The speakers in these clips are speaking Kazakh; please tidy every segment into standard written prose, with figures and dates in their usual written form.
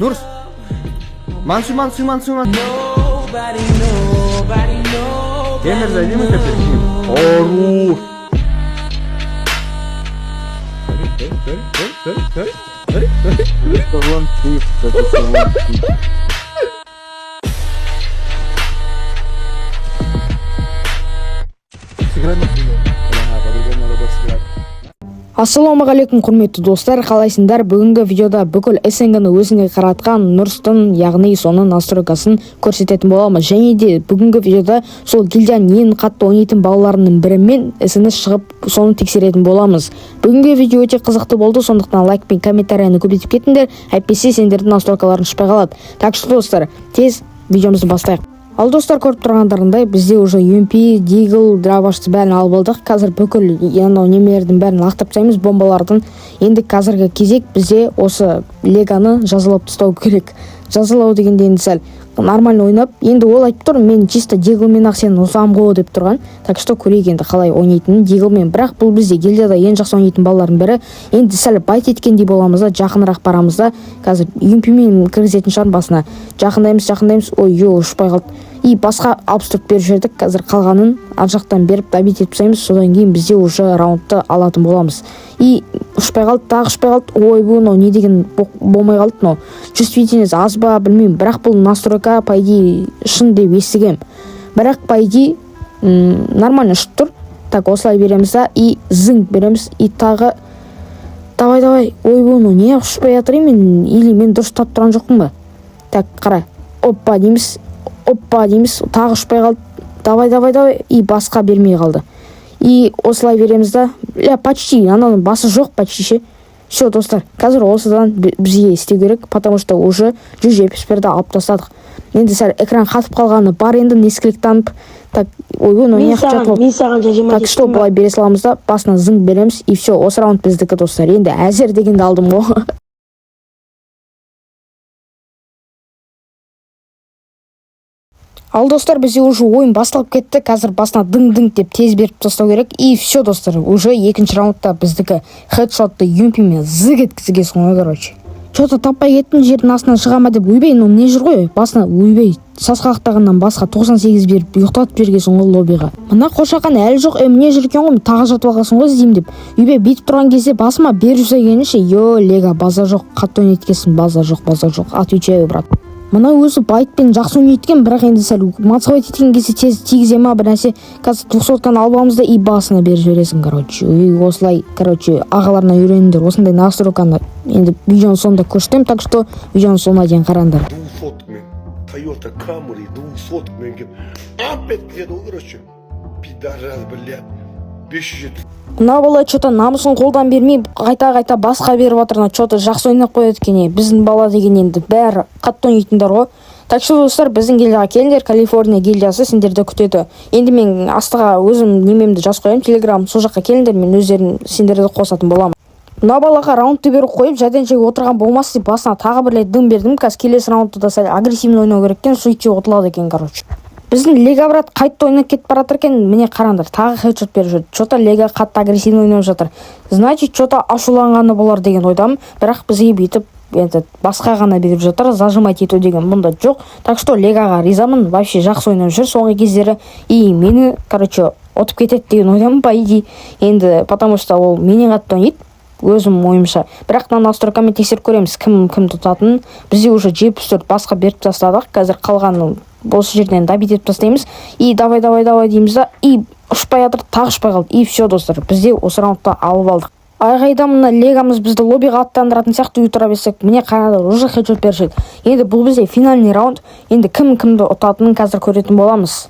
Нурс. Мансы. Темір зайдем это перекинем. Ору. Ассалаумағалейкум құрметті достар, қалайсыңдар? Бүгінгі видеода бүкіл СНГ-ны өзіңе қаратқан Нұрстың, яғни соның настройкасын көрсететін боламыз. Және де бүгінгі видеода сол гильдияның ең қатты ойнайтын балаларының бірімен СНГ шығып, соны тексеретін боламыз. Бүгінгі видео өте қызықты болды, сондықтан лайк пен комментарияны көбейтіп кетіңдер, әйтпесе сендердің настройкаларың шықпай қалады. Так что достар, тез видеомызды бастайық. Ал достар, көріп тұрғандарындай, бізде уже UMP, Дигл, Драбашты бәрін алып алдық. Қазір бүкіл немелердің бәрін лақтырып тастаймыз, бомбалардың. Енді қазіргі кезек бізде осы леганы жазалап тастау керек. Жазалау дегенде енді сәл нормально ойнап, енді ол айтып тұр, мен чисто Диглмен ақ сені ұзам ғой деп тұрған. Так что көрейік енді қалай ойнайтынын Диглмен. Бірақ бұл бізде гильдияда ең жақсы ойнайтын балалардың бірі. Енді сәл байт еткендей боламыз да, жақынырақ барамыз да. Қазір UMP-мен кіргізетін шығар басына. Жақындаймыз. Ой, ұшпай қалды. И басқа абстракт беріп жібердік. Қазір қалғанын ар жақтан беріп добить етіп тастаймыз. Содан кейін бізде уже раундты алатын боламыз. И ұшпай қалды. Ой, бұл не деген болмай қалды. Чувствительность аз ба білмеймін. Бірақ бұл настройка по идее шын деп естігем. Бірақ по идее нормально ұшып тұр. Так, осылай береміз да, и зың береміз. И тағы давай. Ой, бұл не ұшпай жатыр емен, или мен дұрыс тап тұрған жоқпын ба? Так, қара. Оппа дейміз, тағы ұшпай қалды. Давай, и басқа бермей қалды. И осылай береміз да, почти, ананың басы жоқ почти ше. Все, достар, қазір осыдан бізге істеу керек, потому что уже 171-ді алып тастадық. Енді сәл экран қатып қалғаны бар, енді нескілік танып. Так, не жатып. Так, что былай бере саламыз да, басына зың береміз, и все, осы раунд біздікі, достар. Енді әзер дегенді алдым ғой. Ал достар, бізде уже ойын басталып кетті. Қазір басына дың деп тез беріп тастау керек. И все, достар, уже екінші раундта біздікі хедшотты UMP-мен зыг еткізге соңы, короче. Что-то таппай кеттім, жердің астынан шығама деп ойбай, не жүр ғой? Басына ойбай, сасқалақтағаннан басқа 98 беріп ұйықтатып жергесің ғой лоббиға. Мына қошақан әлі жоқ, міне жүрген ғой, тағы жатып алғасың ғой іздеймін деп. Ойбай, бүйтіп тұрған кезде басыма беріп жүрсегенше, лега, базар жоқ, қатты ойнеткесін, базар жоқ, отвечаю, брат. Мына өзі байтпен жақсы ойнайткен, бірақ енді сәл мацхавайт еткен кезде тез тигізе ма бір нәрсе. Қазір 200-каны алып аламыз да, и басына беріп жібересің, короче. Осылай, короче, ағаларына үйреніңдер. Осындай настройканы енді видеоның соңында көрсетемін, так что видеоның соңына дейін қараңдар. 200-мен, Toyota Camry 200-мен кеп, опять келеді ол, короче. Пидарас, бля, 500. Мына бала что-то намысын қолдан бермей, қайта басқа беріп отырна, что-то жақсы ойнап қояды екен. Біздің бала деген енді бәрі қатты ойнайтындар ғой. Так что достар, біздің гильдияға келіңдер, Калифорния гильдиясы сендерді күтеді. Енді мен астыға өзім немемді жазып қоямын, Телеграм, сол жаққа келіңдер, мен өздерін сендерді қосатын боламын. Мына балаға раундты беріп қойып, жайдан-жай отырған болмас деп басына тағы бір рет дым бердім. Қазір келесі раундты да сәл агрессивно ойнау керек екен, сөйтсе ұтылады екен, короче. Біздің лега брат қайтты ойнап кетіп баратыр екен, міне қараңдар, тағы хедшот беріп жүр. Что-то лега қатты агрессивно ойнап жатыр. Значит, что-то ашуланғаны болар деген ойдамын, бірақ бізге бүйтіп басқа ғана беріп жатыр, зажимать ету деген бұнда жоқ. Так что легаға ризамын, вообще жақсы ойнап жүр соңғы кездері, и мені, короче, отып кетеді деген ойдамын, по идее. Енді потому что ол менен қатты ойнайды, өзім ойымша. Бірақ настройкамен тексеріп көреміз, кім тұтатынын. Бізде уже 74 басқа беріп тастадық. Қазір қалғанын осы жерден добить етіп тастаймыз. И давай дейміз да, и ұшпай жатыр, тағы ұшпай қалды. И все, достар, бізде осы раундта алып алдық. Айғайда мына легамыз бізді лоббиға аттандыратын сияқты үй тұра берсек, міне қараңдар, уже хедшот беріп. Енді бұл бізде финальный раунд. Енді кімді ұтатынын қазір көретін боламыз.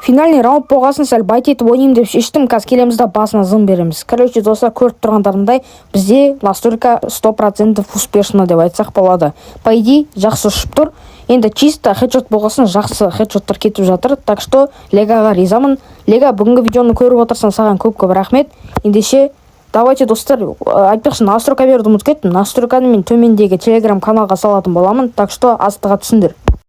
Финальный раунд болғасын сәл байт етіп ойнайын деп шештім. Қазір келеміз да басына зың береміз. Короче, достар, көріп тұрғандарындай, бізде настройка 100% успешно деп айтсақ болады. По идее, жақсы ұшып тұр. Енді чисто хедшот болғасын жақсы хедшоттар кетіп жатыр. Так что легаға ризамын. Лега, бүгінгі видеоны көріп отырсың, саған көп рахмет. Ендеше давайте, достар, айтпақшы, настройка беруді ұмытып кеттім. Настройканы мен төмендегі телеграм каналға салатын боламын. Так что астыға түсіңдер.